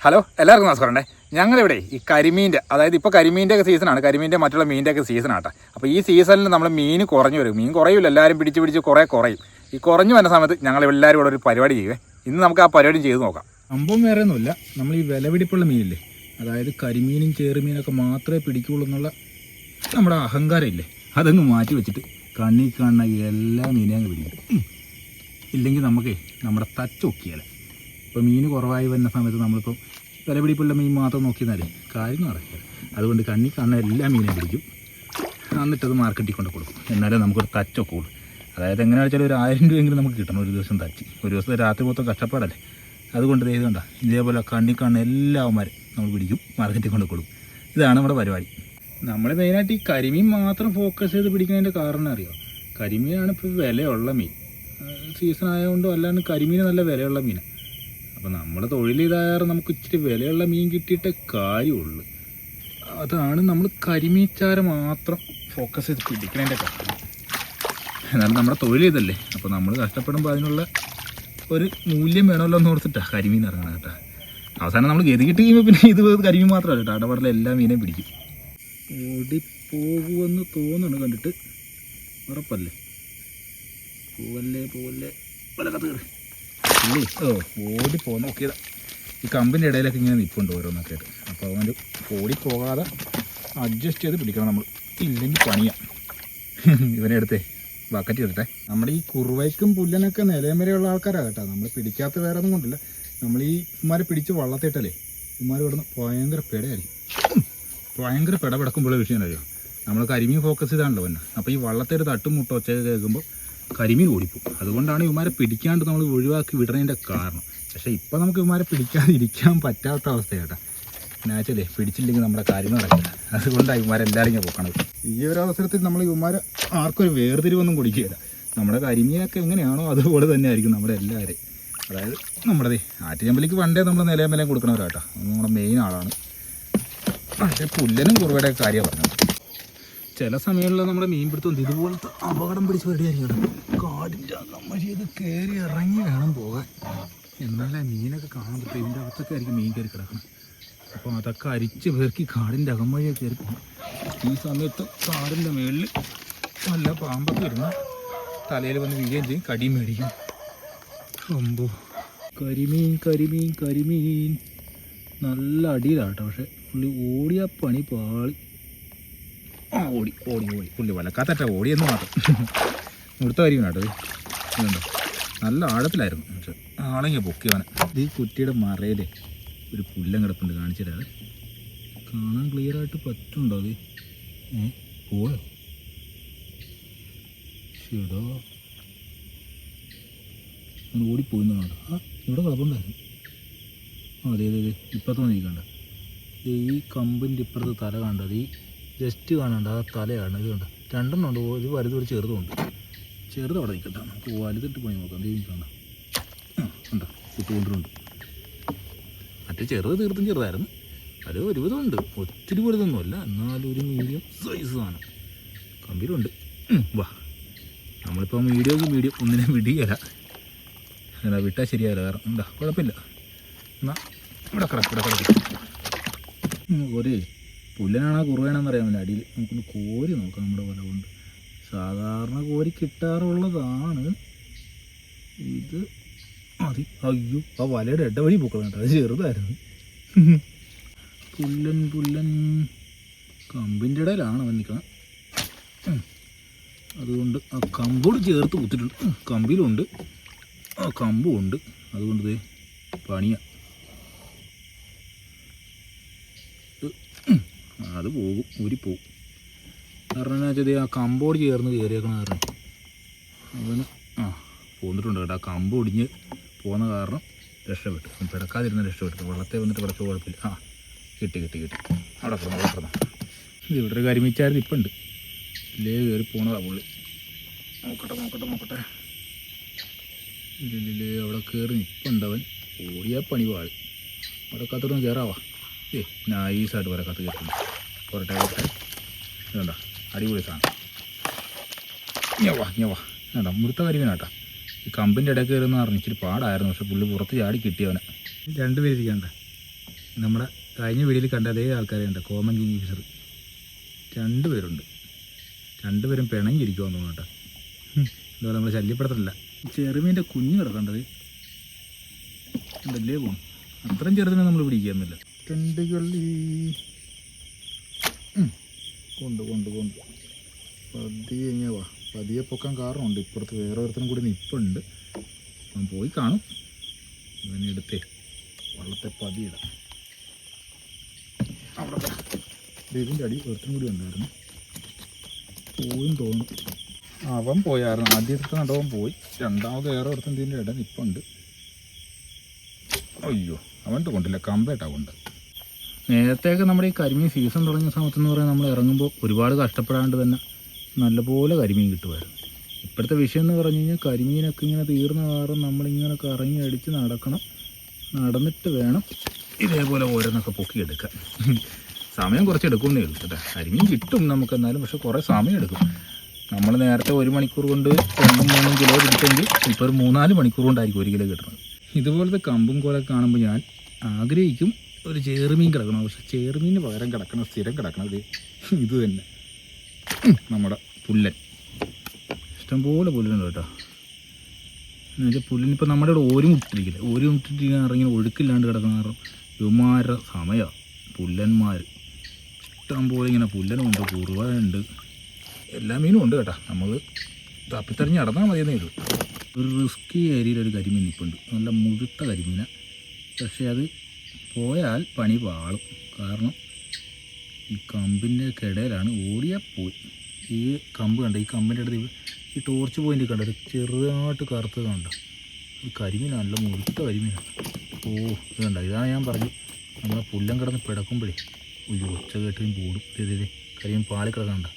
Hello, എല്ലാവർക്കും നമസ്കാരമുണ്ടേ. ഞങ്ങളിവിടെ ഈ കരിമീൻ്റെ, അതായത് ഇപ്പോൾ കരിമീൻ്റെ ഒക്കെ സീസണാണ്, കരിമീൻ്റെ മറ്റുള്ള മീൻ്റെ ഒക്കെ സീസണാട്ടെ. അപ്പോൾ ഈ സീസണിൽ നമ്മൾ മീൻ കുറഞ്ഞു വരും. മീൻ കുറയില്ല, എല്ലാവരും പിടിച്ച് കുറയും. ഈ കുറഞ്ഞു വരുന്ന സമയത്ത് ഞങ്ങൾ എല്ലാവരും കൂടെ ഒരു പരിപാടി ചെയ്യുവേ. ഇന്ന് നമുക്ക് ആ പരിപാടി ചെയ്ത് നോക്കാം. സംഭവം വേറെ ഒന്നുമില്ല, നമ്മൾ ഈ വിലപിടിപ്പുള്ള മീനില്ലേ, അതായത് കരിമീനും ചേറുമീനൊക്കെ മാത്രമേ പിടിക്കുകയുള്ളൂ എന്നുള്ള നമ്മുടെ അഹങ്കാരം ഇല്ലേ, അതങ്ങ് മാറ്റി വെച്ചിട്ട് കണ്ണി കാണുന്ന എല്ലാ മീനെയും അങ്ങ് പിടിക്കും. ഇല്ലെങ്കിൽ നമുക്ക് നമ്മുടെ തച്ചൊക്കിയാൽ ഇപ്പോൾ മീൻ കുറവായി വരുന്ന സമയത്ത് നമ്മളിപ്പോൾ വിലപിടിപ്പുള്ള മീൻ മാത്രം നോക്കിയെന്നാലേ കാര്യം നടക്കില്ല. അതുകൊണ്ട് കണ്ണി കാണുന്ന എല്ലാ മീനെയും പിടിക്കും, എന്നിട്ടത് മാർക്കറ്റിൽ കൊണ്ട് കൊടുക്കും. എന്നാലേ നമുക്കൊരു തച്ചൊക്കെ ഉള്ളൂ. അതായത് എങ്ങനെയാണെന്ന് വെച്ചാൽ ഒരു 1000 രൂപയെങ്കിലും നമുക്ക് കിട്ടണം ഒരു ദിവസം തച്ച്. ഒരു ദിവസത്തെ രാത്രി മൊത്തം കഷ്ടപ്പാടല്ലേ. അതുകൊണ്ട് ചെയ്തുകൊണ്ടാ ഇതേപോലെ കണ്ണി കാണുന്ന എല്ലാവന്മാരും നമ്മൾ പിടിക്കും, മാർക്കറ്റിൽ കൊണ്ട് കൊടുക്കും. ഇതാണ് നമ്മുടെ പരിപാടി. നമ്മൾ മെയിനായിട്ട് ഈ കരിമീൻ മാത്രം ഫോക്കസ് ചെയ്ത് പിടിക്കുന്നതിൻ്റെ കാരണം അറിയാം, കരിമീനാണ് ഇപ്പോൾ വിലയുള്ള മീൻ. സീസൺ ആയതുകൊണ്ടും അല്ലാണ്ട് കരിമീൻ നല്ല വിലയുള്ള മീനാണ്. അപ്പോൾ നമ്മുടെ തൊഴിൽ ഇതായാലും നമുക്ക് ഇച്ചിരി വിലയുള്ള മീൻ കിട്ടിയിട്ടേ കാര്യമുള്ളൂ. അതാണ് നമ്മൾ കരിമീൻചാര മാത്രം ഫോക്കസ് ചെയ്ത് പിടിക്കുന്നതിൻ്റെ കാരണം. എന്നാലും നമ്മുടെ തൊഴിൽ ഇതല്ലേ, അപ്പോൾ നമ്മൾ കഷ്ടപ്പെടുമ്പോൾ അതിനുള്ള ഒരു മൂല്യം വേണമല്ലോ എന്ന് ഓർത്തിട്ടാണ് കരിമീൻ ഇറങ്ങണം കേട്ടോ. അവസാനം നമ്മൾ ഗതി കിട്ടി കഴിയുമ്പോൾ പിന്നെ ഇത് കരിമീൻ മാത്രമല്ല കേട്ടോ, ഇടപാടിലെ എല്ലാ മീനെയും പിടിക്കും. ഓടിപ്പോകുമെന്ന് തോന്നുന്നു കണ്ടിട്ട്, ഉറപ്പല്ലേ? പോവല്ലേ വലക്കത്ത് കയറി ഇല്ലേ? ഓടിപ്പോകാൻ നോക്കിയതാ. ഈ കമ്പിൻ്റെ ഇടയിലൊക്കെ ഇങ്ങനെ നിൽപ്പുണ്ട് ഓരോന്നൊക്കെ ആയിട്ട്. അപ്പോൾ അവൻ്റെ ഓടിപ്പോകാതെ അഡ്ജസ്റ്റ് ചെയ്ത് പിടിക്കണം നമ്മൾ, ഇല്ലെങ്കിൽ പണിയാണ്. ഇവനെ എടുത്തേ ബക്കറ്റ് എടുത്തേ. നമ്മുടെ ഈ കുറുവയ്ക്കും പുല്ലനൊക്കെ നിലയം വരെയുള്ള ആൾക്കാരാണ് കേട്ടോ. നമ്മൾ പിടിക്കാത്ത വേറെ ഒന്നും കൊണ്ടില്ല. നമ്മൾ ഈ ഇമാരെ പിടിച്ച് വള്ളത്തിട്ടല്ലേ, ഇമാർ കിടന്ന് ഭയങ്കര പെടയായിരിക്കും. ഭയങ്കര പിടപെടക്കുമ്പോഴുള്ള വിഷയം അറിയോ, നമ്മൾ കരിമീൻ ഫോക്കസ് ചെയ്താണല്ലോ പിന്നെ. അപ്പോൾ ഈ വള്ളത്തേര് തട്ടും മുട്ട ഒച്ചയൊക്കെ കേൾക്കുമ്പോൾ കരിമീൻ ഓടിപ്പോവും. അതുകൊണ്ടാണ് ഇവന്മാരെ പിടിക്കാണ്ട് നമ്മൾ ഒഴിവാക്കി വിടുന്നതിൻ്റെ കാരണം. പക്ഷേ ഇപ്പം നമുക്ക് ഇവന്മാരെ പിടിക്കാതിരിക്കാൻ പറ്റാത്ത അവസ്ഥയാട്ടോ. നാച്ചല്ലേ, പിടിച്ചില്ലെങ്കിൽ നമ്മുടെ കാര്യം നടക്കില്ല. അതുകൊണ്ടാണ് ഇവന്മാരെല്ലാവരും ഇങ്ങനെ പോക്കണത്. ഈ ഒരു അവസരത്തിൽ നമ്മൾ ഇവന്മാരെ ആർക്കൊരു വേർതിരിവൊന്നും കൊടുക്കുകയില്ല. നമ്മുടെ കരിമീനൊക്കെ എങ്ങനെയാണോ അതുപോലെ തന്നെ ആയിരിക്കും നമ്മുടെ എല്ലാവരെയും. അതായത് നമ്മുടെ ആറ്റുചമ്പലിക്ക് പണ്ടേ നമ്മൾ നിലയം കൊടുക്കണവരാട്ടോ, നമ്മുടെ മെയിൻ ആളാണ്. പക്ഷേ പുല്ലനും കുറുവയുടെ കാര്യമാണ് പറഞ്ഞത്. ചില സമയങ്ങളിൽ നമ്മുടെ മീൻ പിടുത്തം ഇതുപോലത്തെ അപകടം പിടിച്ച് പരിപാടിയായിരിക്കണം. കാടിൻ്റെ നമ്മൾ ചെയ്ത് കയറി ഇറങ്ങി വേണം പോകാൻ, എന്നാലേ മീനൊക്കെ കാണാൻ പറ്റും. ഇതിൻ്റെ അകത്തൊക്കെ ആയിരിക്കും മീൻ കയറി കിടക്കണം. അപ്പോൾ അതൊക്കെ അരിച്ച് പേർക്കി കാടിൻ്റെ അകം വഴിയൊക്കെ കയറി പോകും. ഈ സമയത്ത് കാടിൻ്റെ മുകളിൽ നല്ല പാമ്പൊക്കെ ഇരുന്ന് തലയിൽ വന്ന് വീഴുകയും ചെയ്യും, കടിയും മേടിക്കും. അമ്പോ, കരിമീൻ നല്ല അടിയിലാട്ടോ. പക്ഷെ പുള്ളി ഓടിയ പണി പാളി. ഓടി പുള്ളി വലക്കാത്തറ്റ ഓടിയെന്ന് മാത്രം. മുടുത്ത കരിമീനാട്ടോ ഇതുണ്ടോ, നല്ല ആഴത്തിലായിരുന്നു. പക്ഷെ ആളെങ്കിൽ പൊക്കിയവനെ. ഈ കുറ്റിയുടെ മറയിലെ ഒരു പുല്ലം കിടപ്പുണ്ട്, കാണിച്ചു തരാതെ. കാണാൻ ക്ലിയറായിട്ട് പറ്റുന്നുണ്ടോ അത്? പോയോ ശരിടോ, അങ്ങനെ ഓടിപ്പോയിന്നാണ്. ഇവിടെ കിടപ്പുണ്ടായിരുന്നു. അതെ ഇപ്പുറത്ത് നീക്കണ്ട. ഈ കമ്പിൻ്റെ ഇപ്പുറത്ത് തല കണ്ടത്, ഈ ജസ്റ്റ് കാണണ്ട ആ തലയാണ്. ഇത് കണ്ട രണ്ടെണ്ണം ഉണ്ട്, ഒരു വലുതും ഒരു ചെറുതുണ്ട്. ചെറുത് അവിടെ നിൽക്കട്ടെ, നമുക്ക് വലുതിട്ട് പോയി നോക്കാം. കണ്ട ഉണ്ടോ, കുത്തുകൊണ്ടിട്ടുണ്ട്. മറ്റേ ചെറുത് തീർത്തും ചെറുതായിരുന്നു. അത് ഒരു വിധമുണ്ട്, ഒത്തിരി വലുതൊന്നുമല്ല, എന്നാലും ഒരു മീഡിയം സൈസ് സാധനം കമ്പിയിലുണ്ട്. വാ, നമ്മളിപ്പോൾ മീഡിയം ഒന്നിനെ വിടിയല്ല, എന്നാ വിട്ടാൽ ശരിയാവില്ല. കാരണം എന്താ കുഴപ്പമില്ല. എന്നാൽ ഇവിടെ കിടക്കും. ഒരേ പുല്ലനാണോ കുറുവേണമെന്ന് അറിയാൻ പറ്റില്ല. അടിയിൽ നമുക്കൊന്ന് കോരി നോക്കാം നമ്മുടെ വല കൊണ്ട്. സാധാരണ കോരി കിട്ടാറുള്ളതാണ് ഇത്. അയ്യോ, ആ വലയുടെ ഇടവഴി പൂക്കൾ കേട്ടോ, അത് ചെറുതായിരുന്നു. പുല്ലൻ കമ്പിൻ്റെ ഇടയിലാണ് അവൻ നിൽക്കണം. അതുകൊണ്ട് ആ കമ്പോട് ചേർത്ത് കുത്തിട്ടുണ്ട്. കമ്പിയിലുണ്ട്, ആ കമ്പും ഉണ്ട്. അതുകൊണ്ട് ഇത് പണിയാണ്. അത് പോകും, ഊരിപ്പോവും. കാരണം എന്നാ വെച്ചാൽ ആ കമ്പോട് ചേർന്ന് കയറിയേക്കണ കാരണം അവന് പോന്നിട്ടുണ്ട് കേട്ടോ. ആ കമ്പ് ഒടിഞ്ഞ് പോകുന്ന കാരണം രക്ഷപ്പെട്ടു, പിടക്കാതിരുന്ന രക്ഷപ്പെട്ടു. വെള്ളത്തെ വന്നിട്ട് പിടച്ച കുഴപ്പമില്ല. കിട്ടി അവിടെ കിടന്നു. ഇത് ഇവിടെ ഒരു കരിമീച്ചായിരുന്നു, ഇപ്പം ഉണ്ട്. ഇല്ലേ കയറി പോണതാ പുള്ളി. നോക്കട്ടെ. ഇല്ലേ അവിടെ കയറി നിൽപ്പുണ്ട് അവൻ. ഓടിയാൽ പണി പാളി. വരക്കാത്തൊന്നും കയറാവാ. നൈസായിട്ട് വരക്കാത്ത് കയറ്റുന്നു. പോരട്ടെ ഇതുണ്ടോ, അടിപൊളി സാധനം. ഞാൻ വാ വേണ്ട, മുഴുത്ത കരിമീനാട്ടാ. ഈ കമ്പിൻ്റെ ഇടയ്ക്ക് കയറുന്ന പറഞ്ഞ് ഇച്ചിരി പാടായിരുന്നു. പക്ഷെ പുള്ളി പുറത്ത് ചാടി കിട്ടിയവനെ. രണ്ടുപേരിരിക്കണ്ട, നമ്മുടെ കഴിഞ്ഞ വീഡിയോയിൽ കണ്ട അതേ ആൾക്കാരുണ്ട്, കോമൺ കിങ് ഫിഷർ. രണ്ടുപേരുണ്ട്. രണ്ടുപേരും പിണങ്ങിയിരിക്കുമെന്ന് തോന്നുന്നു കേട്ടോ. അതുപോലെ നമ്മൾ ശല്യപ്പെടുത്തില്ല. ചെറുമീൻ്റെ കുഞ്ഞ് കിടക്കേണ്ടത് ഉണ്ടല്ലേ പോകും. അത്രയും ചെറുതിനെ നമ്മൾ പിടിക്കുന്നില്ല. രണ്ടുകളി കൊണ്ട് കൊണ്ട് കൊണ്ട് പതിയെ കഴിഞ്ഞാൽ വാ. പതിയെ പൊക്കാൻ കാരണമുണ്ട്. ഇപ്പുറത്ത് വേറെ ഒരുത്തനും കൂടി നിൽപ്പുണ്ട്. അവൻ പോയി കാണും. ഇവനെടുത്തേ വള്ളത്തെ പതിയിടാം. അവിടെ ഇതിൻ്റെ അടി ഒരുത്തനും കൂടി ഉണ്ടായിരുന്നു. പോയും തോന്നും. അവൻ പോയായിരുന്നു. ആദ്യത്തെ നടവൻ പോയി. രണ്ടാമത് വേറെ ഒരുത്തൻ ഇതിൻ്റെ ഇട നിൽപ്പുണ്ട്. അയ്യോ, അവൻ്റെ കൊണ്ടില്ല, കമ്പേട്ടാ കൊണ്ട്. നേരത്തെയൊക്കെ നമ്മുടെ ഈ കരിമീൻ സീസൺ തുടങ്ങിയ സമയത്തെന്ന് പറയാൻ നമ്മൾ ഇറങ്ങുമ്പോൾ ഒരുപാട് കഷ്ടപ്പെടാണ്ട് തന്നെ നല്ലപോലെ കരിമീൻ കിട്ടുമായിരുന്നു. ഇപ്പോഴത്തെ വിഷയം എന്ന് പറഞ്ഞു കഴിഞ്ഞാൽ കരിമീനൊക്കെ ഇങ്ങനെ തീർന്ന കാരണം നമ്മളിങ്ങനെ കറങ്ങി അടിച്ച് നടക്കണം. നടന്നിട്ട് വേണം ഇതേപോലെ ഓരോന്നൊക്കെ പൊക്കിയെടുക്കാൻ. സമയം കുറച്ച് എടുക്കുന്നേ ഉള്ളൂ കേട്ടോ. കരിമീൻ കിട്ടും നമുക്ക് എന്നാലും, പക്ഷെ കുറേ സമയം എടുക്കും. നമ്മൾ നേരത്തെ 1 മണിക്കൂർ കൊണ്ട് 2-3 കിലോ കിട്ടുമെങ്കിൽ ഇപ്പോൾ ഒരു 3-4 മണിക്കൂർ കൊണ്ടായിരിക്കും 1 കിലോ കിട്ടുന്നത്. ഇതുപോലത്തെ കമ്പും കോലൊക്കെ കാണുമ്പോൾ ഞാൻ ആഗ്രഹിക്കും ഒരു ചേറുമീൻ കിടക്കണം. പക്ഷെ ചേറുമീന് പകരം കിടക്കണം, സ്ഥിരം കിടക്കണത് ഇത് തന്നെ, നമ്മുടെ പുല്ലൻ. ഇഷ്ടംപോലെ പുല്ലുണ്ട് കേട്ടോ. എന്നുവെച്ചാൽ പുല്ലിനിപ്പോൾ നമ്മുടെ ഇവിടെ ഓരും മുട്ടിരിക്കില്ല. ഓരും മുട്ടിട്ട് ഇറങ്ങി ഒഴുക്കില്ലാണ്ട് കിടക്കുന്ന കാരണം യുമാരുടെ സമയമാണ്. പുല്ലന്മാർ ഇഷ്ടംപോലെ ഇങ്ങനെ പുല്ലനുമുണ്ട്, കുറുവയുണ്ട്, എല്ലാ മീനും ഉണ്ട് കേട്ടോ. നമ്മൾ തപ്പിത്തറിഞ്ഞ് നടന്നാൽ മതിയെന്നേ ഉള്ളൂ. ഒരു റിസ്കി ഏരിയയിലൊരു കരിമീൻ നിൽപ്പുണ്ട്. നല്ല മുഴുത്ത കരിമീന. പക്ഷേ അത് പോയാൽ പണി പാളും. കാരണം ഈ കമ്പിൻ്റെ കിടയിലാണ്. ഓടിയാൽ പോയി. ഈ കമ്പ് കണ്ട, ഈ കമ്പിൻ്റെ അടുത്ത് ഈ ടോർച്ച് പോയിൻ്റ് കണ്ട ഒരു ചെറുതായിട്ട് കറുത്തത് കണ്ട ഈ കരിമീൻ, നല്ല മുഴുത്ത കരിമീനാണ്. ഓ, ഇത് കണ്ട, ഇതാണ് ഞാൻ പറഞ്ഞു നമ്മളെ പുല്ലം കിടന്ന് പിടക്കുമ്പോഴേ ഒരു ഒച്ച കേട്ടും കൂടും. ഇതേ കരിമീൻ പാളിക്കിടക്കണ്ട.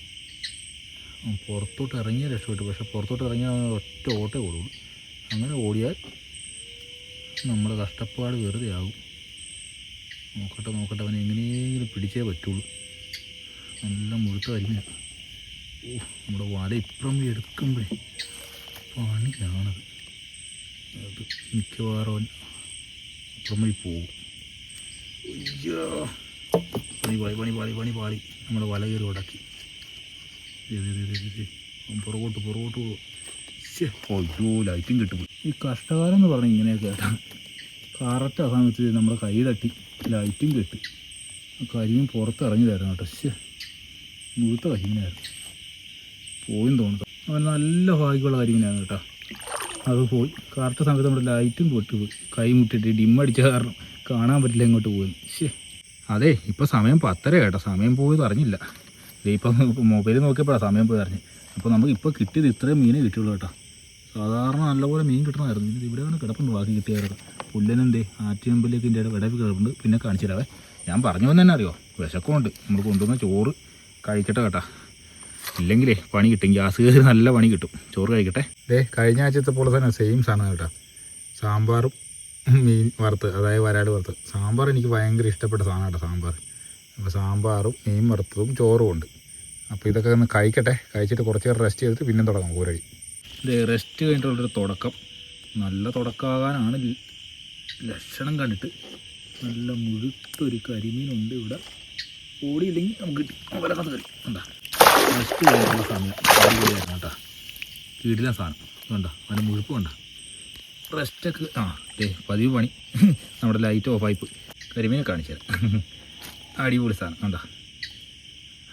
പുറത്തോട്ട് ഇറങ്ങിയാൽ രക്ഷപ്പെട്ടു. പക്ഷെ പുറത്തോട്ട് ഇറങ്ങിയാൽ ഒറ്റ ഓട്ടേ ഓടുള്ളൂ. അങ്ങനെ ഓടിയാൽ നമ്മുടെ കഷ്ടപ്പാട് വെറുതെ ആകും. നോക്കട്ടെ, അവനെ എങ്ങനെയെങ്കിലും പിടിച്ചേ പറ്റുള്ളൂ. നല്ല മുഴുത്ത കരിമീനാണ്. ഓ, നമ്മുടെ വല ഇപ്പുറം എടുക്കുമ്പോഴേ പണിയാണത്. അത് മിക്കവാറും ഇപ്പുറം വഴി പോകും. അയ്യോ, പണി പാളി. നമ്മുടെ വല കയറി ഉടക്കി. പുറകോട്ട് പോകും. അയ്യോ, ലൈറ്റും കിട്ടും. ഈ കഷ്ടകാലം എന്ന് പറഞ്ഞാൽ ഇങ്ങനെയൊക്കെ ആയിട്ടാണ്. കറക്റ്റ് ആ സമയത്ത് നമ്മുടെ കൈ തട്ടി ലൈറ്റും കെട്ടി കരിമീൻ പുറത്തിറങ്ങിയതായിരുന്നു കേട്ടോ. മുഴുത്ത കരിമീനായിരുന്നു. പോയും തോന്നുന്നു. അവൻ നല്ല ഭാഗ്യമുള്ള കരിമീനായിരുന്നു കേട്ടോ. അത് പോയി. കറക്റ്റ് സമയത്ത് നമ്മുടെ ലൈറ്റും പൊട്ടിപ്പോയി. കൈ മുട്ടിട്ട് ഡിമ്മടിച്ച കാരണം കാണാൻ പറ്റില്ല എങ്ങോട്ട് പോയി. അതെ, ഇപ്പോൾ സമയം 10:30 കേട്ടോ. സമയം പോയത് അറിഞ്ഞില്ല. ഇപ്പം മൊബൈൽ നോക്കിയപ്പോഴാണ് സമയം പോയി അറിഞ്ഞ്. അപ്പോൾ നമുക്ക് ഇപ്പോൾ കിട്ടിയത് ഇത്രയും മീനെ കിട്ടിയുള്ളൂ കേട്ടോ. സാധാരണ നല്ലപോലെ മീൻ കിട്ടണമായിരുന്നു. ഇത് ഇവിടെ വന്ന് കിടപ്പുണ്ട്. ബാക്കി കിട്ടിയായിരുന്നു. പുല്ലനെന്തേ ആറ്റിയമ്പലേക്ക് എൻ്റെ വിടവ് കിടപ്പുണ്ട്. പിന്നെ കാണിച്ചു തരാവേ. ഞാൻ പറഞ്ഞു വന്ന് തന്നെ അറിയോ, വിശക്കമുണ്ട്. നമ്മൾ കൊണ്ടുവന്ന ചോറ് കഴിക്കട്ടെ കേട്ടോ. ഇല്ലെങ്കിലേ പണി കിട്ടും. ഗ്യാസ് കയറി നല്ല പണി കിട്ടും. ചോറ് കഴിക്കട്ടെ. കഴിഞ്ഞ ആഴ്ചത്തെ പോലെ തന്നെ സെയിം സാധനം കേട്ടോ. സാമ്പാറും മീൻ വറുത്ത്, അതായത് വരാട് വറുത്ത്. സാമ്പാർ എനിക്ക് ഭയങ്കര ഇഷ്ടപ്പെട്ട സാധനം കേട്ടോ, സാമ്പാർ. അപ്പോൾ സാമ്പാറും മീൻ വറുത്തതും ചോറും ഉണ്ട്. അപ്പോൾ ഇതൊക്കെ ഒന്ന് കഴിക്കട്ടെ. കഴിച്ചിട്ട് കുറച്ച് നേരം റെസ്റ്റ് ചെയ്തിട്ട് പിന്നെ തുടങ്ങാം പോരഴി. ഇത് റെസ്റ്റ് കഴിഞ്ഞിട്ടുള്ളൊരു തുടക്കം. നല്ല തുടക്കമാകാനാണ് ലക്ഷണം കണ്ടിട്ട്. നല്ല മുഴുത്തൊരു കരിമീനുണ്ട് ഇവിടെ. ഓടിയില്ലെങ്കിൽ നമുക്ക് കിട്ടി. വിലക്കത്ത് കറി എന്താ റെസ്റ്റ് കഴിഞ്ഞിട്ടുള്ള സമയം അടിപൊളിയായിരുന്നു കേട്ടോ. കീടില്ല സാധനം വേണ്ട, അതിൻ്റെ മുഴുപ്പ് വേണ്ട. റെസ്റ്റൊക്കെ പതിവ് പണി. നമ്മുടെ ലൈറ്റ് ഓഫായി പോയി. കരിമീനെ കാണിച്ചു തരാം. അടിപൊളി സാധനം കണ്ട.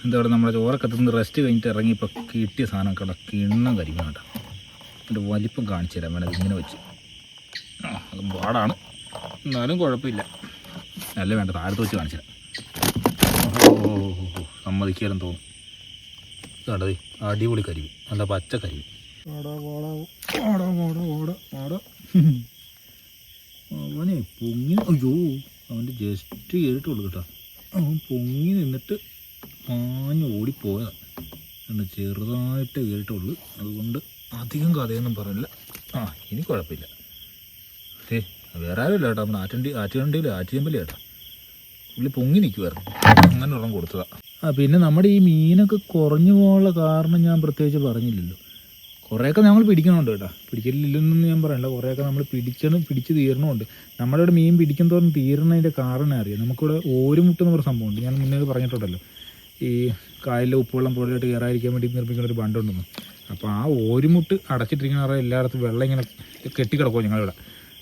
എന്താ പറയുക, നമ്മുടെ ചോറൊക്കെ തിന്ന് റെസ്റ്റ് കഴിഞ്ഞിട്ട് ഇറങ്ങിയപ്പോൾ കിട്ടിയ സാധനം കണ്ട. കിണ്ണം കരിമീൻ കേട്ടോ. അതിൻ്റെ വലിപ്പം കാണിച്ചു തരാം. വേണത് ഇങ്ങനെ വെച്ച്. അത് പാടാണ്, എന്നാലും കുഴപ്പമില്ല. നല്ല വേണ്ട, താഴത്ത് വെച്ച് കാണിച്ചു തരാം. സമ്മതിക്കാനും തോന്നും. കണ്ടത് അടിപൊളി കരിമീൻ, നല്ല പച്ച കരിമീൻ. അവനെ പൊങ്ങി, അയ്യോ അവൻ്റെ ജസ്റ്റ് കയറിയിട്ടുള്ളൂ കേട്ടോ. അവൻ പൊങ്ങി നിന്നിട്ട് ആഞ്ഞ് ഓടിപ്പോയതാണ്. ചെറുതായിട്ട് കയറിയിട്ടുള്ളൂ. അതുകൊണ്ട് അധികം കഥയൊന്നും പറയില്ല. ഇനി കുഴപ്പമില്ല. വേറെ ആരുമില്ല കേട്ടോ. നമ്മുടെ ആറ്റുകണ്ടിയിൽ ആറ്റിയമ്പലി കേട്ടോ. പുള്ളി പൊങ്ങി നിൽക്കുമായിരുന്നു. അങ്ങനെ ഒരെണ്ണം കൊടുത്തതാണ്. പിന്നെ നമ്മുടെ ഈ മീനൊക്കെ കുറഞ്ഞു പോകാനുള്ള കാരണം ഞാൻ പ്രത്യേകിച്ച് പറഞ്ഞില്ലല്ലോ. കുറേയൊക്കെ ഞങ്ങൾ പിടിക്കണമുണ്ട് കേട്ടോ, പിടിക്കലില്ലെന്നൊന്നും ഞാൻ പറയണ്ട. കുറേയൊക്കെ നമ്മൾ പിടിച്ച് തീരണമുണ്ട്. നമ്മുടെ ഇവിടെ മീൻ പിടിക്കും തോറും തീരണതിൻ്റെ കാരണം അറിയാം. നമുക്കിവിടെ ഓരുമുട്ടെന്ന് പറഞ്ഞ സംഭവമുണ്ട്. ഞാൻ മുന്നേ പറഞ്ഞിട്ടുണ്ടല്ലോ, ഈ കായലിലെ ഉപ്പുവെള്ളം പോലെയായിട്ട് കയറാതിരിക്കാൻ വേണ്ടി നിർമ്മിക്കുന്ന ഒരു ബണ്ടുണ്ടെന്ന്. അപ്പോൾ ആ ഓരുമുട്ട് അടച്ചിട്ടിരിക്കുന്ന കാരണം എല്ലായിടത്തും വെള്ളം ഇങ്ങനെ കെട്ടിക്കിടക്കുമോ ഞങ്ങളിവിടെ,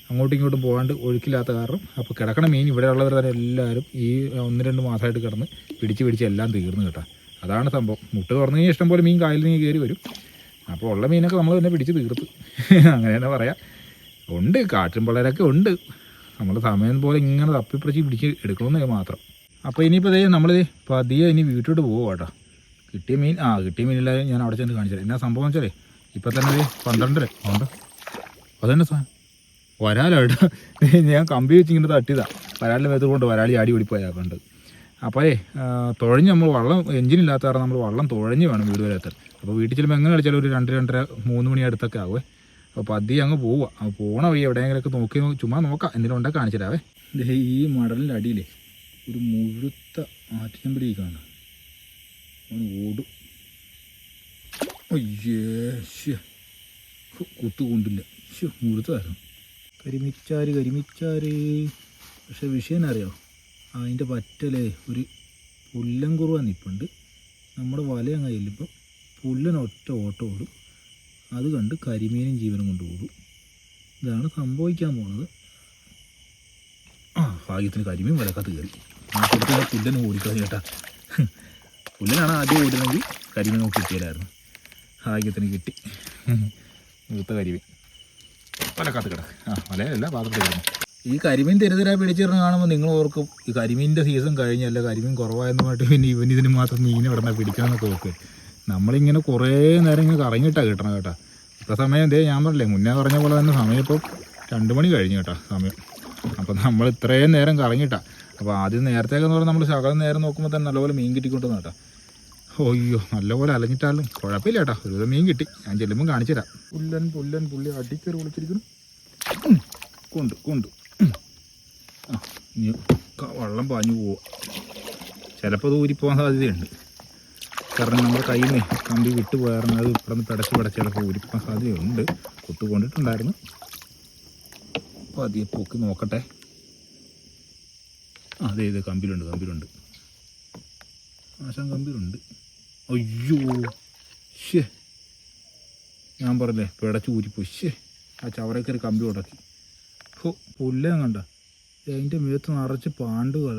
അങ്ങോട്ടും ഇങ്ങോട്ടും പോകാണ്ട് ഒഴുക്കില്ലാത്ത കാരണം. അപ്പോൾ കിടക്കണ മീൻ ഇവിടെ ഉള്ളവർ തന്നെ എല്ലാവരും ഈ 1-2 മാസമായിട്ട് കിടന്ന് പിടിച്ച് എല്ലാം തീർന്നു കേട്ടോ. അതാണ് സംഭവം. മുട്ട തുറന്നു കഴിഞ്ഞാൽ ഇഷ്ടംപോലെ മീൻ കായലിൽ നിന്ന് കയറി വരും. അപ്പോൾ ഉള്ള മീനൊക്കെ നമ്മൾ തന്നെ പിടിച്ച് തീർത്ത് അങ്ങനെ തന്നെ പറയാം. ഉണ്ട് കാറ്റും പിള്ളേരൊക്കെ ഉണ്ട്. നമ്മൾ സമയം പോലെ ഇങ്ങനെ തപ്പിപ്പിടിച്ച് പിടിച്ച് എടുക്കണമെന്ന് മാത്രം. അപ്പോൾ ഇനിയിപ്പോൾ നമ്മൾ പതിയെ ഇനി വീട്ടിലോട്ട് പോകും കേട്ടോ. കിട്ടിയ മീനില്ലാതെ ഞാൻ അവിടെ ചെന്ന് കാണിച്ചത്. എന്നാ സംഭവം വെച്ചാലേ ഇപ്പം തന്നെ 12 ഉണ്ട്. അതന്നെ സാധനം വരാലായിട്ട് ഞാൻ കമ്പി വെച്ച് ഇങ്ങനെ തട്ടിയതാണ്. വരാലിൻ്റെ മേത്ത് കൊണ്ട് വരാളി ആടി ഓടിപ്പോയാൽ കണ്ട്. അപ്പോൾ തുഴഞ്ഞ് നമ്മൾ വള്ളം എഞ്ചിനില്ലാത്ത കാരണം നമ്മൾ വള്ളം തുഴഞ്ഞ് വേണം വീട് വരെ എത്താൻ. അപ്പോൾ വീട്ടിൽ ചിലപ്പോൾ എങ്ങനെ കളിച്ചാലും ഒരു 2-2:30-3 മണി അടുത്തൊക്കെ ആവുമേ. അപ്പോൾ പതിയെ അങ്ങ് പോവുക. അപ്പോൾ പോകണ വഴി എവിടെയെങ്കിലൊക്കെ നോക്കി ചുമ്മാ നോക്കാം, എന്തെങ്കിലും ഉണ്ടെങ്കിൽ കാണിച്ചിട്ടാവേ. ഈ മടലിൻ്റെ അടിയിലേ ഒരു മുഴുത്ത ആറ്റിച്ചമ്പലി കാണും. ഓടും. അയ്യേ കുത്തുകൊണ്ടില്ല, മുഴുത്തതായിരുന്നു. കരിമിച്ചാര്. പക്ഷെ വിഷയം അറിയോ, അതിൻ്റെ പറ്റലേ ഒരു പുല്ലൻ കുറുവ നിൽപ്പുണ്ട്. നമ്മുടെ വല അങ്ങ് ചെല്ലുമ്പോൾ പുല്ലനൊറ്റ ഓട്ടം ഓടും. അത് കണ്ട് കരിമീനും ജീവനും കൊണ്ട് ഓടും. ഇതാണ് സംഭവിക്കാൻ പോണത്. ഭാഗ്യത്തിന് കരിമീൻ വലക്കകത്ത് കയറി. പുല്ലന് ഓടിക്കാതെ കേട്ടാ. പുല്ലനാണ് ആദ്യം ഓടുന്നെങ്കിൽ കരിമീൻ നോക്കി കിട്ടിയാലായിരുന്നു. ഭാഗ്യത്തിന് കിട്ടി. മൂത്ത കരിമീൻ വലക്കകത്ത് കിടക്കും. വലയല്ല പാത്രത്തിൽ കിടന്നു. ഈ കരിമീൻ തെരുതരായി പിടിച്ചിരുന്ന് കാണുമ്പോൾ നിങ്ങൾ ഓർക്കും ഈ കരിമീനിൻ്റെ സീസൺ കഴിഞ്ഞല്ല, കരിമീൻ കുറവായെന്നുമായിട്ട് പിന്നെ ഇതിന് മാത്രം മീൻ ഇവിടെ പിടിക്കാമെന്നൊക്കെ ഓർക്കും. നമ്മളിങ്ങനെ കുറേ നേരം ഇങ്ങനെ കറങ്ങിയിട്ടാണ് കിട്ടണം കേട്ടോ. ഇപ്പോൾ സമയം ഞാൻ പറഞ്ഞില്ലേ, മുന്നേ പറഞ്ഞ പോലെ തന്നെ സമയം ഇപ്പോൾ 2 മണി കഴിഞ്ഞു കേട്ടോ സമയം. അപ്പോൾ നമ്മൾ ഇത്രയും നേരം കറങ്ങിയിട്ടാണ്. അപ്പോൾ ആദ്യം നേരത്തേക്കെന്ന് പറഞ്ഞാൽ നമ്മൾ ശകലം നേരം നോക്കുമ്പോൾ തന്നെ നല്ലപോലെ മീൻ കിട്ടിക്കൊണ്ടെന്ന് കേട്ടോ. അയ്യോ നല്ലപോലെ അലഞ്ഞിട്ടാലും കുഴപ്പമില്ല കേട്ടോ, ഒരു മീൻ കിട്ടി. ഞാൻ ചെല്ലുമ്പോൾ കാണിച്ചു തരാം. പുല്ലൻ പുള്ളി അടിക്കറി വിളിച്ചിരിക്കുന്നു. കൊണ്ട് ഇനി വെള്ളം പാഞ്ഞു പോവുക. ചിലപ്പോൾ അത് ഊരിപ്പോകാൻ സാധ്യതയുണ്ട്. കാരണം നമ്മുടെ കയ്യിൽ നിന്ന് കമ്പി വിട്ടു പോയായിരുന്നു. അത് ഇവിടെ നിന്ന് പിടച്ച് ചിലപ്പോൾ ഊരിപ്പോകാൻ സാധ്യതയുണ്ട്. കൊണ്ടുണ്ടായിരുന്നു. അപ്പോൾ അതിയെ പോക്കി നോക്കട്ടെ. അതെ കമ്പിലുണ്ട്. ആശാൻ കമ്പിലുണ്ട്. അയ്യോ ഞാൻ പറഞ്ഞേ പിടച്ച് ഊരിപ്പോയി. ആ ചവറേക്കൊരു കമ്പി ഉടക്കി. പുല്ല കണ്ട അതിൻ്റെ മേത്ത് നിറച്ച് പാണ്ടുകൾ.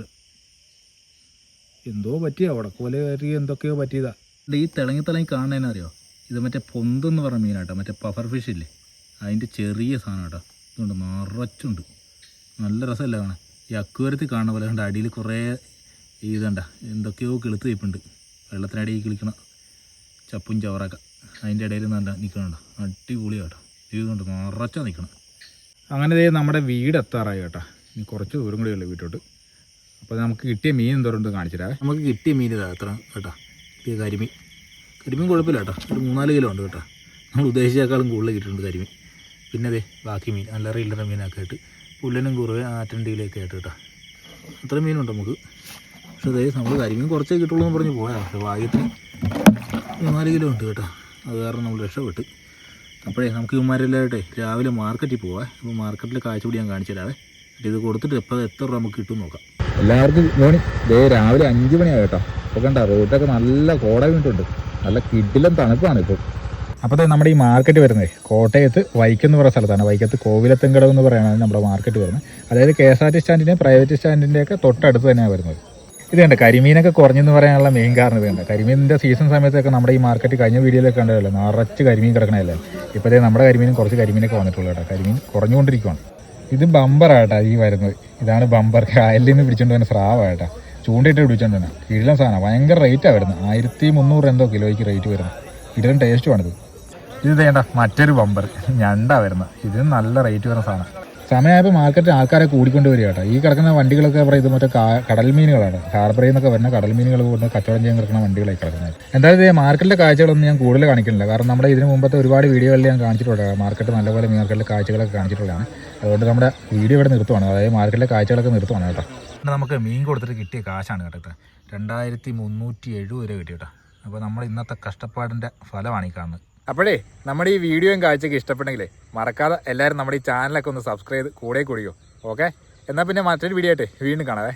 എന്തോ പറ്റിയാ ഉടക്കോല കയറി എന്തൊക്കെയോ പറ്റിയതാ. ഈ തിളങ്ങി കാണുന്നതിനറിയോ, ഇത് മറ്റേ പൊന്തെന്ന് പറഞ്ഞ മീനാട്ടോ, മറ്റേ പഫർ ഫിഷ് ഇല്ലേ, അതിൻ്റെ ചെറിയ സാധനം കേട്ടോ. ഇതുകൊണ്ട് നിറച്ചുണ്ട്. നല്ല രസമല്ല കാണാൻ. ഈ അക്വേറിയത്തിൽ കാണുന്ന പോലെ കണ്ട അടിയിൽ കുറേ ഇതുണ്ട എന്തൊക്കെയോ കിളുത്ത് നിൽപ്പുണ്ട്. വെള്ളത്തിനടിയിൽ കിളിക്കണം ചപ്പും ചവറൊക്കെ അതിൻ്റെ ഇടയിൽ നല്ല നിൽക്കണുണ്ടോ. അടിപൊളി കേട്ടോ. ഇതുകൊണ്ട് നിറച്ചാൽ നിൽക്കണം. അങ്ങനെ നമ്മുടെ വീട് എത്താറായി കേട്ടോ. ഇനി കുറച്ച് ദൂരം കൂടിയുള്ളൂ വീട്ടോട്ട്. അപ്പോൾ നമുക്ക് കിട്ടിയ മീൻ എന്തോരം കാണിച്ചിട്ടാ. നമുക്ക് കിട്ടിയ മീൻ ഇതാ എത്ര കേട്ടോ. കിട്ടിയ കരിമീൻ കുഴപ്പമില്ല കേട്ടോ. ഒരു 3-4 കിലോ ഉണ്ട് കേട്ടോ. നമ്മൾ ഉദ്ദേശിച്ചേക്കാളും കൂടുതൽ കിട്ടിയിട്ടുണ്ട് കരിമീൻ. പിന്നെ ബാക്കി മീൻ അല്ലറ മീനൊക്കെ ആയിട്ട് പുല്ലനും കുറുവേ ആറ്റണ്ടിയിലൊക്കെ ആയിട്ട് കേട്ടോ. അത്ര മീനുണ്ട് നമുക്ക്. പക്ഷേ നമ്മൾ കരിമീൻ കുറച്ചേ കിട്ടുള്ളൂ എന്ന് പറഞ്ഞ് പോയാൽ. പക്ഷേ ഭാഗ്യത്തിന് 4 കിലോ ഉണ്ട് കേട്ടോ. അത് കാരണം നമ്മൾ രക്ഷപ്പെട്ട്. അപ്പോഴേ നമുക്ക് ഇവന്മാരെല്ലാവട്ടെ രാവിലെ മാർക്കറ്റിൽ പോവാം. അപ്പോൾ മാർക്കറ്റിൽ കാഴ്ച ഞാൻ കാണിച്ചു തരാവേ. ഇത് കൊടുത്തിട്ട് എപ്പോൾ എത്ര രൂപ നമുക്ക് കിട്ടും നോക്കാം. എല്ലാവർക്കും മോർണിംഗ്. രാവിലെ 5 മണിയായി കേട്ടോ. അപ്പോൾ കണ്ട റോഡൊക്കെ നല്ല കോട വീണിട്ടുണ്ട്. നല്ല കിടിലം തണുപ്പാണ് ഇപ്പോൾ. അപ്പോൾ നമ്മുടെ ഈ മാർക്കറ്റ് വരുന്നത് കോട്ടയത്ത് വൈക്കെന്ന് പറയുന്ന സ്ഥലത്താണ്. വൈക്കത്ത് കോവിലത്തുംകടവ് എന്ന് പറയുന്നത് നമ്മുടെ മാർക്കറ്റ് വരുന്നത്. അതായത് KSRTC സ്റ്റാൻഡിൻ്റെ പ്രൈവറ്റ് സ്റ്റാൻഡിൻ്റെയൊക്കെ തൊട്ടടുത്ത് തന്നെയാണ് വരുന്നത്. ഇത് കണ്ട കരിമീനൊക്കെ കുറഞ്ഞെന്ന് പറയാനുള്ള മെയിൻ കാരണം ഇത് കണ്ട. കരിമീനിൻ്റെ സീസൺ സമയത്തൊക്കെ നമ്മുടെ ഈ മാർക്കറ്റ് കഴിഞ്ഞ വീഡിയോയിലൊക്കെ കണ്ടതല്ലോ, നിറച്ച് കരിമീൻ കിടക്കണമല്ലേ. ഇപ്പോൾ നമ്മുടെ കരിമീനും കുറച്ച് കരിമീനൊക്കെ വന്നിട്ടുള്ളൂ കേട്ടോ. കരിമീൻ കുറഞ്ഞുകൊണ്ടിരിക്കുകയാണ്. ഇത് ബമ്പറാട്ടോ ഈ വരുന്നത്. ഇതാണ് ബമ്പർ. കായലിൽ നിന്ന് പിടിച്ചുകൊണ്ട് തന്നെ സ്രാവാട്ടോ. ചൂണ്ടിയിട്ട് പിടിച്ചുകൊണ്ട് തന്നെ കിഴിലൻ സാധനം. ഭയങ്കര റേറ്റാണ് വരുന്നത്. 1300 എന്തോ കിലോയ്ക്ക് റേറ്റ് വരുന്നത്. കിഴിലൻ ടേസ്റ്റുമാണിത്. ഇത് വേണ്ട മറ്റൊരു ബമ്പർ ഞണ്ടാ വരുന്നത്. ഇതിന് നല്ല റേറ്റ് വരുന്ന സാധനം. സമയമായപ്പോൾ മാർക്കറ്റിൽ ആൾക്കാരെ കൂടിക്കൊണ്ട് വരിക കേട്ടോ. ഈ കിടക്കുന്ന വണ്ടികളൊക്കെ പറയുന്നത് മറ്റേ കടൽ മീനുകളാണ്. ഹാർബറിൽ നിന്നൊക്കെ വരുന്ന കടൽ മീനുകൾ കൊണ്ട് കച്ചവടം ചെയ്യാൻ കിടക്കുന്ന വണ്ടികളായി കിടക്കുന്നത്. എന്തായാലും മാർക്കറ്റിലെ കാഴ്ചകളൊന്നും ഞാൻ കൂടുതൽ കാണിക്കുന്നില്ല. കാരണം നമ്മുടെ ഇതിന് മുമ്പത്തെ ഒരുപാട് വീഡിയോകളിൽ ഞാൻ കാണിച്ചിട്ടുള്ളതാണ്. മാർക്കറ്റ് നല്ലപോലെ മാർക്കറ്റിലെ കാഴ്ചകളൊക്കെ കാണിച്ചിട്ടുള്ളതാണ്. അതുകൊണ്ട് നമ്മുടെ വീഡിയോ ഇവിടെ നിർത്തുവാണ്. അതായത് മാർക്കറ്റിലെ കാഴ്ചകളൊക്കെ നിർത്തുവാണ് കേട്ടോ. നമുക്ക് മീൻ കൊടുത്തിട്ട് കിട്ടിയ കാശാണ് കേട്ടോ. 2370 രൂപ കിട്ടി കേട്ടോ. അപ്പോൾ നമ്മുടെ ഇന്നത്തെ കഷ്ടപ്പാടിൻ്റെ ഫലമാണ് ഈ കാണുന്നത്. അപ്പോഴേ നമ്മുടെ ഈ വീഡിയോയും കാഴ്ചയൊക്കെ ഇഷ്ടപ്പെട്ടെങ്കിലേ മറക്കാതെ എല്ലാവരും നമ്മുടെ ഈ ചാനലൊക്കെ ഒന്ന് സബ്സ്ക്രൈബ് ചെയ്ത് കൂടെ കൂടിയോ. ഓക്കെ, എന്നാൽ പിന്നെ മറ്റൊരു വീഡിയോ ആയിട്ട് വീണ്ടും കാണാവേ.